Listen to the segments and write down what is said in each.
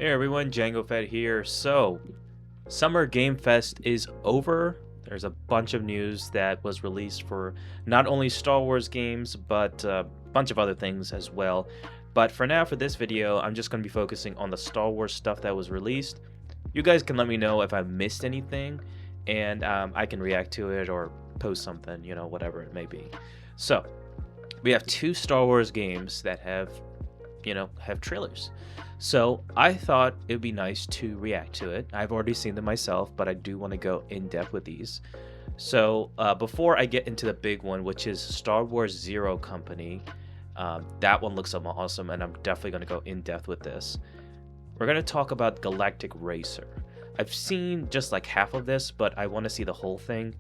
Hey everyone, Django Fett here. So, Summer Game Fest is over. There's a bunch of news that was released for not only Star Wars games, but a bunch of other things as well. But for now, for this video, I'm just going to be focusing on the Star Wars stuff that was released. You guys can let me know if I missed anything, and I can react to it or post something, you know, whatever it may be. So, we have two Star Wars games that have trailers. So I thought it would be nice to react to it. I've already seen them myself, but I do want to go in depth with these. So before I get into the big one, which is Star Wars Zero Company, that one looks awesome, and I'm definitely going to go in depth with this. We're going to talk about Galactic Racer. I've seen just like half of this, but I want to see the whole thing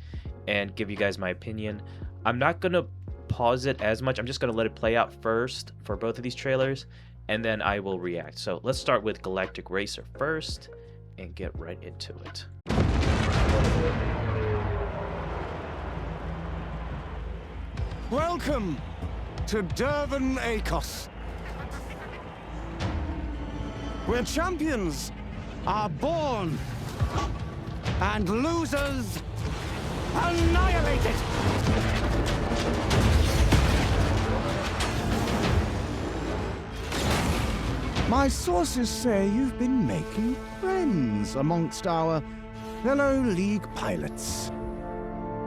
and give you guys my opinion. I'm not going to pause it as much. I'm just going to let it play out first for both of these trailers, and then I will react. So let's start with Galactic Racer first and get right into it. Welcome to Durban Acos, where champions are born and losers annihilated. My sources say you've been making friends amongst our fellow League pilots.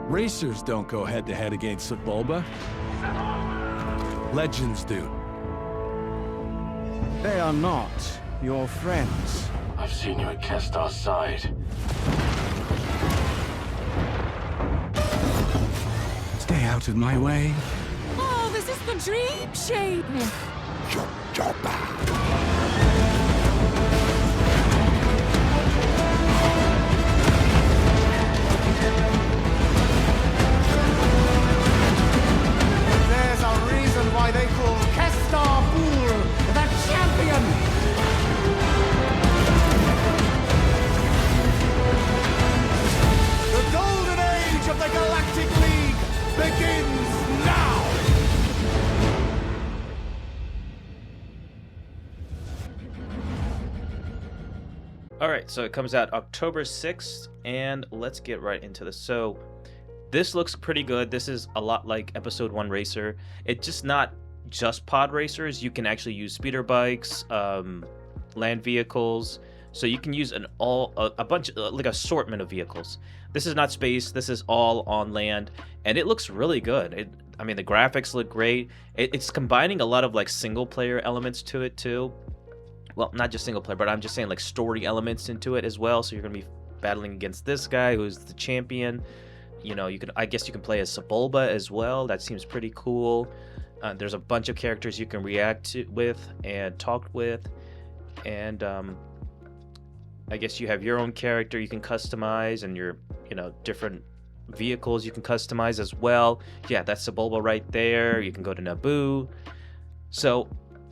Racers don't go head-to-head against Sebulba. Legends do. They are not your friends. I've seen you at Kestar's side. Stay out of my way. Oh, this is the dream shape! There's a reason why they call Kestar Fool the champion! The golden age of the Galactic League begins now! Alright, so it comes out October 6th, and let's get right into this. So, this looks pretty good. This is a lot like Episode 1 Racer. It's just not just pod racers. You can actually use speeder bikes, land vehicles. So you can use a bunch, like assortment of vehicles. This is not space. This is all on land, and it looks really good. I mean, the graphics look great. It's combining a lot of like single player elements to it too. Well, not just single player, but I'm just saying like story elements into it as well. So you're gonna be battling against this guy who's the champion. You know, I guess you can play as Sebulba as well. That seems pretty cool. There's a bunch of characters you can react with and talk with, and I guess you have your own character you can customize, and your different vehicles you can customize as well. Yeah, that's Sebulba right there. You can go to Naboo. So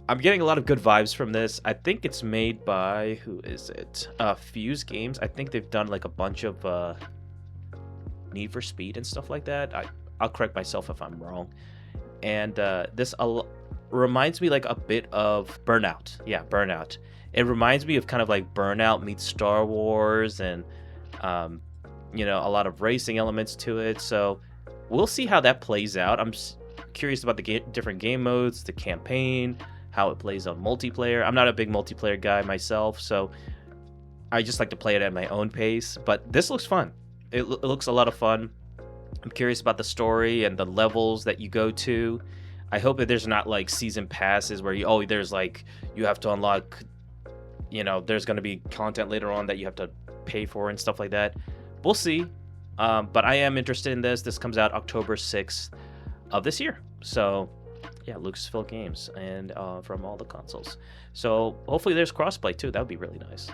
I'm getting a lot of good vibes from this. I think it's made by, who is it? Fuse Games. I think they've done like a bunch of Need for Speed and stuff like that. I'll correct myself if I'm wrong. And this reminds me like a bit of Burnout. Yeah, Burnout. It reminds me of kind of like Burnout meets Star Wars, and a lot of racing elements to it. So we'll see how that plays out. I'm curious about the different game modes, the campaign, how it plays on multiplayer. I'm not a big multiplayer guy myself, so I just like to play it at my own pace. But this looks fun. It looks a lot of fun. I'm curious about the story and the levels that you go to. I hope that there's not like season passes where you have to unlock, there's going to be content later on that you have to pay for and stuff like that. We'll see. But I am interested in this. This comes out October 6th of this year. So yeah, Lucasfilm Games, and from all the consoles. So hopefully there's crossplay too. That would be really nice.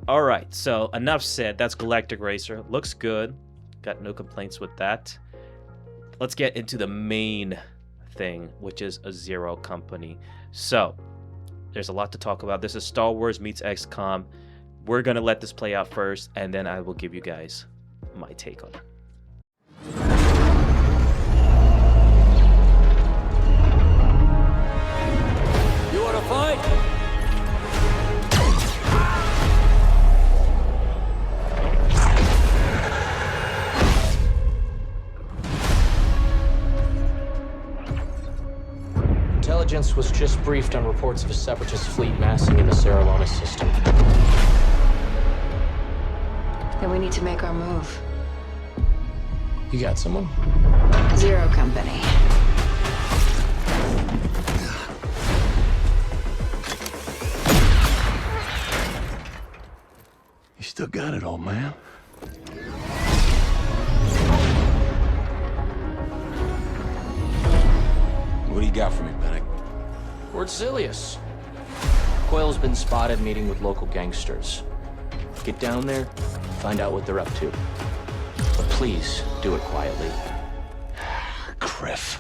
All right, so enough said. That's Galactic Racer. Looks good. Got no complaints with that. Let's get into the main thing, which is a Zero Company. So there's a lot to talk about. This is Star Wars meets XCOM. We're gonna let this play out first, and then I will give you guys my take on it. You wanna fight? Defense was just briefed on reports of a separatist fleet massing in the Serralona system. Then we need to make our move. You got someone? Zero Company. You still got it, old man. What do you got for me, Bennick? We're at Zilius. Coil's been spotted meeting with local gangsters. Get down there, find out what they're up to. But please, do it quietly. Criff.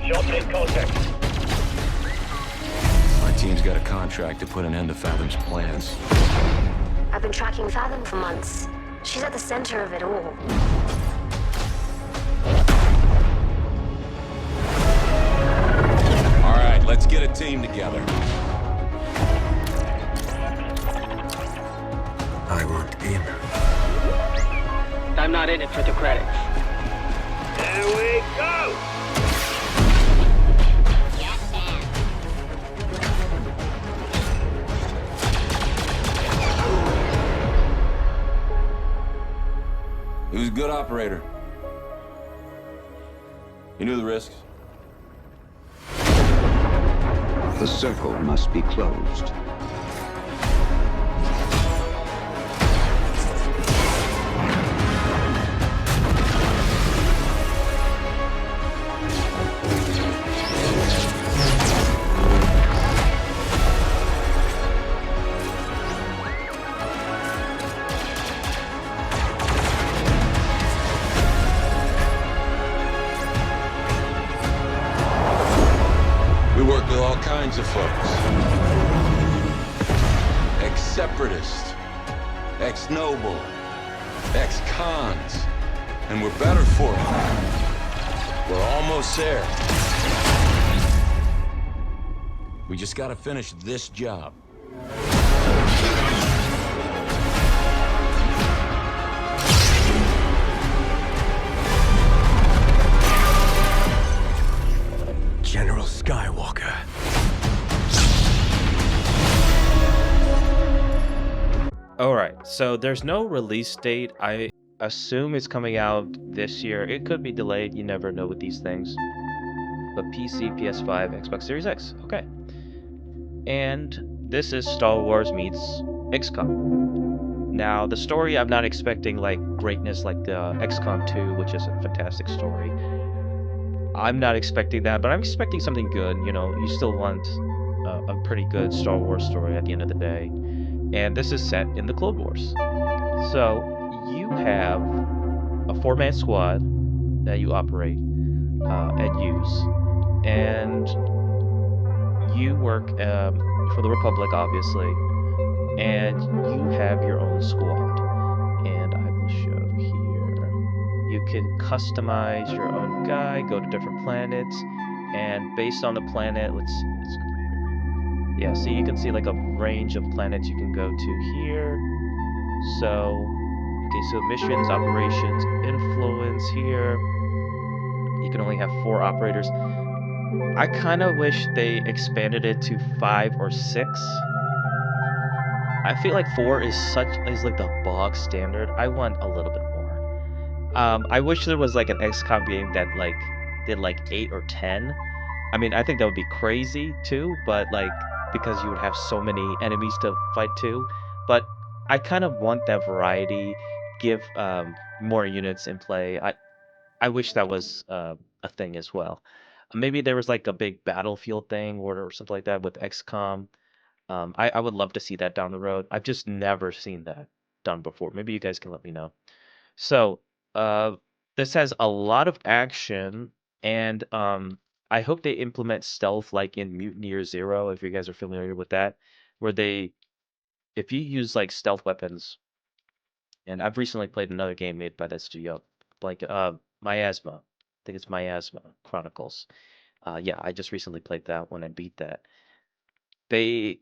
Shot in contact. My team's got a contract to put an end to Fathom's plans. I've been tracking Fathom for months. She's at the center of it all. All right, let's get a team together. I want in. I'm not in it for the credits. There we go! Who's a good operator? You knew the risks. The circle must be closed. We work with all kinds of folks. Ex-separatists, ex-noble, ex-cons. And we're better for it. We're almost there. We just gotta finish this job. General Skywalker. All right, so there's no release date. I assume it's coming out this year. It could be delayed. You never know with these things. But PC, PS5, Xbox Series X. Okay. And this is Star Wars meets XCOM. Now, the story, I'm not expecting like greatness like the XCOM 2, which is a fantastic story. I'm not expecting that, but I'm expecting something good. You know, you still want a pretty good Star Wars story at the end of the day. And this is set in the Clone Wars. So you have a 4-man squad that you operate and use, and you work for the Republic, obviously, and you have your own squad. And I will show here. You can customize your own guy, go to different planets, and based on the planet, let's go here. Yeah, so you can see like a range of planets you can go to here. So, okay, so missions, operations, influence here. You can only have 4 operators. I kind of wish they expanded it to 5 or 6. I feel like 4 is like the bog standard. I want a little bit more. I wish there was like an XCOM game that like did like 8 or 10. I mean, I think that would be crazy too, but like because you would have so many enemies to fight too. But I kind of want that variety. Give more units in play. I wish that was a thing as well. Maybe there was like a big battlefield thing or something like that with XCOM. I would love to see that down the road. I've just never seen that done before. Maybe you guys can let me know. So, this has a lot of action, and I hope they implement stealth like in Mutineer Zero, if you guys are familiar with that, where if you use like stealth weapons, and I've recently played another game made by that studio, like Miasma. I think it's Miasma Chronicles. Yeah, I just recently played that one and beat that. They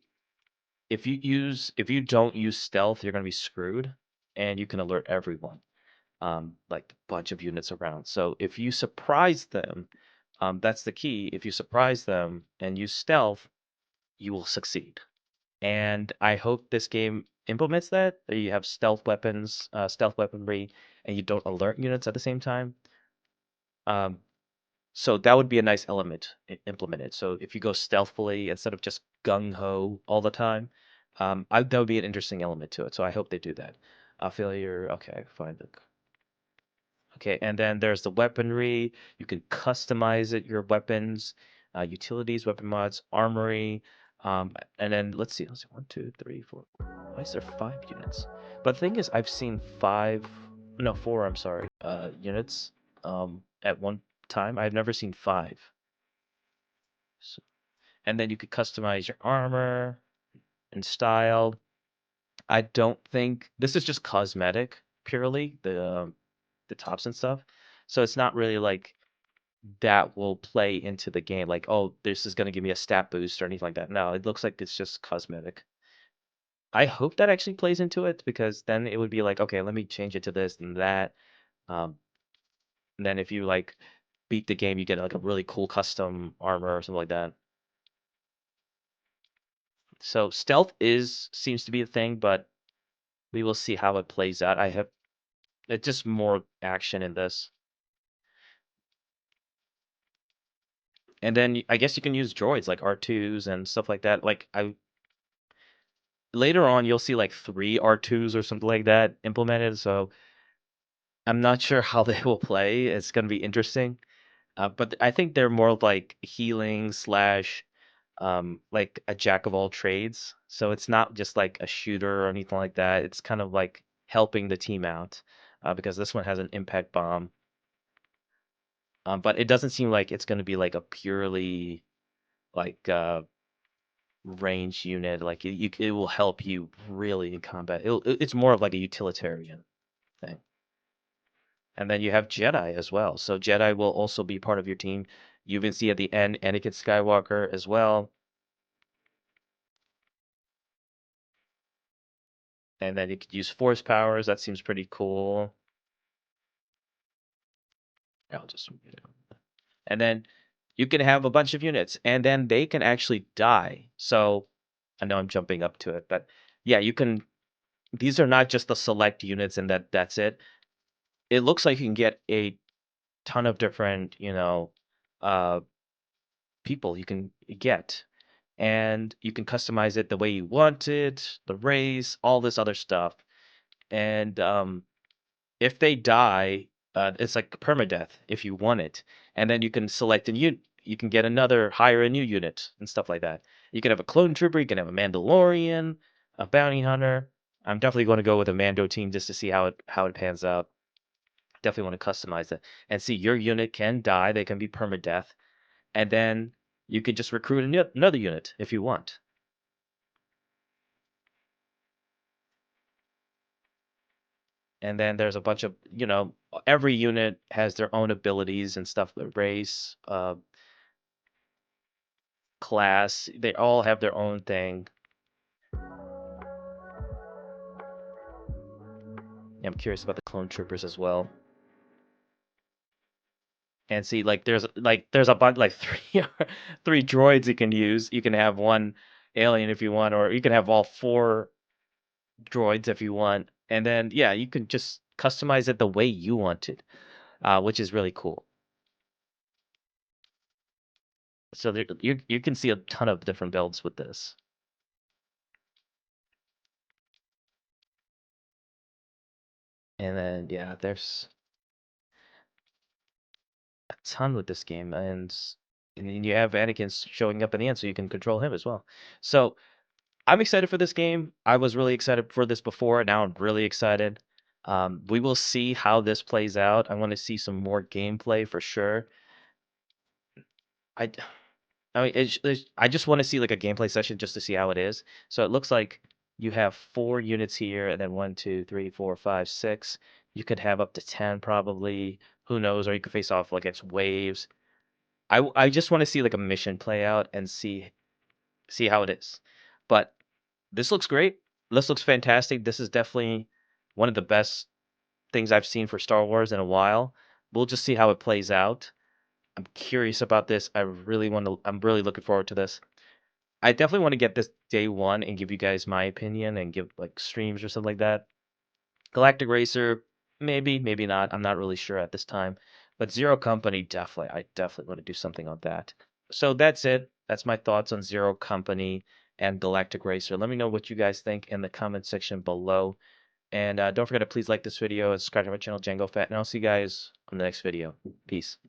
if you don't use stealth, you're gonna be screwed, and you can alert everyone, like a bunch of units around. So if you surprise them, That's the key. If you surprise them and use stealth, you will succeed. And I hope this game implements that. That you have stealth weapons, stealth weaponry, and you don't alert units at the same time. Um, so that would be a nice element implemented. So if you go stealthily instead of just gung ho all the time, that would be an interesting element to it. So I hope they do that. Failure. Okay, fine. Okay, and then there's the weaponry. You can customize it, your weapons, utilities, weapon mods, armory, and then let's see, 1, 2, 3, 4. Why is there 5 units? But the thing is, I've seen 5, no, 4. I'm sorry, units, at one time. I've never seen 5. So, and then you could customize your armor and style. I don't think this is just cosmetic purely the tops and stuff. So it's not really like that will play into the game. Like, oh, this is gonna give me a stat boost or anything like that. No, it looks like it's just cosmetic. I hope that actually plays into it because then it would be like, okay, let me change it to this and that. Um, and then if you like beat the game, you get like a really cool custom armor or something like that. So stealth seems to be a thing, but we will see how it plays out. It's just more action in this. And then I guess you can use droids like R2s and stuff like that. Like later on you'll see like 3 R2s or something like that implemented, so I'm not sure how they will play. It's going to be interesting. But I think they're more like healing slash like a jack of all trades. So it's not just like a shooter or anything like that. It's kind of like helping the team out because this one has an impact bomb. But it doesn't seem like it's going to be like a purely like range unit. Like it will help you really in combat. It's more of like a utilitarian thing. And then you have Jedi as well. So Jedi will also be part of your team. You even see at the end Anakin Skywalker as well. And then you could use force powers. That seems pretty cool. I'll just and then you can have a bunch of units, and then they can actually die. So I know I'm jumping up to it, but yeah, you can. These are not just the select units, and that's it. It looks like you can get a ton of different, uh, people you can get, and you can customize it the way you want it, the race, all this other stuff. And if they die, it's like permadeath if you want it, and then you can select a unit. You can get hire a new unit and stuff like that. You can have a clone trooper. You can have a Mandalorian, a bounty hunter. I'm definitely going to go with a Mando team just to see how it pans out. Definitely want to customize it and see your unit can die. They can be permadeath, and then you could just recruit another unit if you want. And then there's a bunch of, every unit has their own abilities and stuff, the race, class, they all have their own thing. I'm curious about the clone troopers as well. And see, like there's a bunch like three droids you can use. You can have one alien if you want, or you can have all 4 droids if you want. And then yeah, you can just customize it the way you want it, which is really cool. So you can see a ton of different builds with this. And then yeah, there's a ton with this game, and then you have Anakin showing up in the end, so you can control him as well. So I'm excited for this game. I was really excited for this before, and now I'm really excited. We will see how this plays out. I want to see some more gameplay for sure. I, I mean, I just want to see like a gameplay session just to see how it is. So it looks like you have 4 units here, and then 1, 2, 3, 4, 5, 6. You could have up to 10 probably. Who knows? Or you could face off like against waves. I just want to see like a mission play out and see how it is. But this looks great. This looks fantastic. This is definitely one of the best things I've seen for Star Wars in a while. We'll just see how it plays out. I'm curious about this. I'm really looking forward to this. I definitely want to get this day one and give you guys my opinion and give like streams or something like that. Galactic Racer, maybe, maybe not. I'm not really sure at this time. But Zero Company, definitely. I definitely want to do something on that. So that's it. That's my thoughts on Zero Company and Galactic Racer. Let me know what you guys think in the comment section below. And don't forget to please like this video and subscribe to my channel, Django Fett. And I'll see you guys on the next video. Peace.